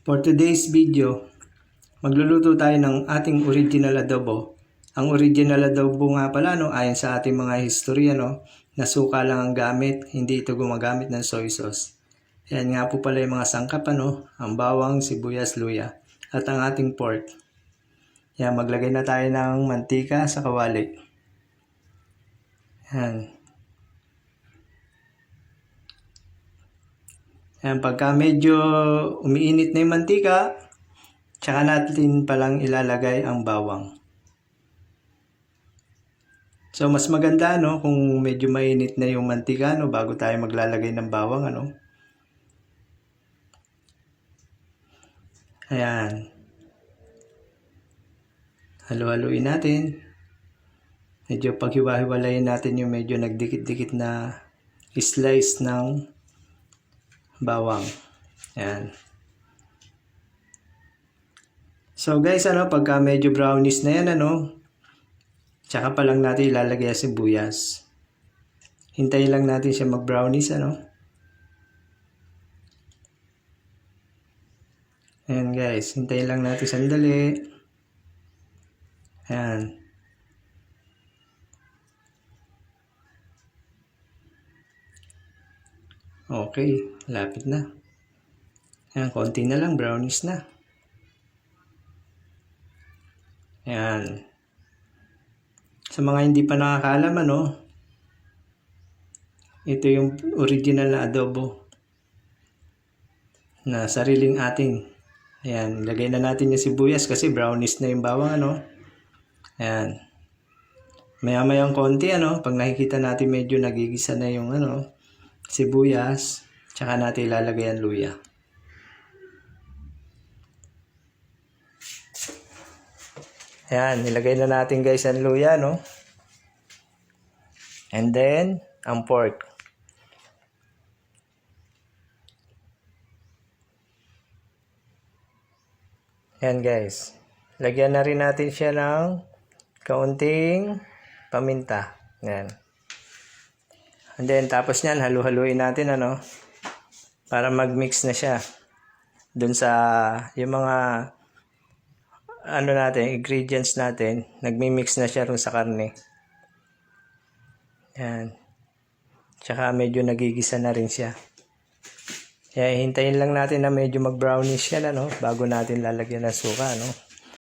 For today's video, magluluto tayo ng ating original adobo. Ang original adobo nga pala, ayon sa ating mga historia, na suka lang ang gamit, hindi ito gumagamit ng soy sauce. Yan nga po pala yung mga sangkap, ang bawang, sibuyas, luya, at ang ating pork. Yan, maglagay na tayo ng mantika sa kawali. Yan. Yan, pagka medyo umiinit na yung mantika, tsaka natin palang ilalagay ang bawang. So, mas maganda, kung medyo mainit na yung mantika, bago tayo maglalagay ng bawang, Ayan. Halo-haluin natin. Medyo paghiwa-hiwalayin natin yung medyo nagdikit-dikit na slice ng bawang. Ayan. So guys, pagka medyo brownish na yan, tsaka pa lang natin ilalagay ang sibuyas. Hintayin lang natin siya mag-brownish, Ayan guys, hintayin lang natin sandali. Ayan. Okay, lapit na. Ayan, konti na lang, brownish na. Ayan. Sa mga hindi pa nakakaalam, ito yung original na adobo na sariling ating. Ayan, lagay na natin yung sibuyas kasi brownish na yung bawang, Ayan. Maya-mayang konti, pag nakikita natin medyo nagigisa na yung, sibuyas, tsaka natin ilalagay ang luya. Ayan, nilagay na natin guys ang luya, And then, ang pork. Ayan guys. Lagyan na rin natin siya ng kaunting paminta. Ayan. And then, tapos nyan, halu-haluin natin, para mag-mix na siya. Dun sa, yung mga, ingredients natin, nagmi-mix na siya rin sa karne. Ayan. Tsaka medyo nagigisa na rin siya. Kaya hintayin lang natin na medyo mag-brownish yan, bago natin lalagyan ng suka,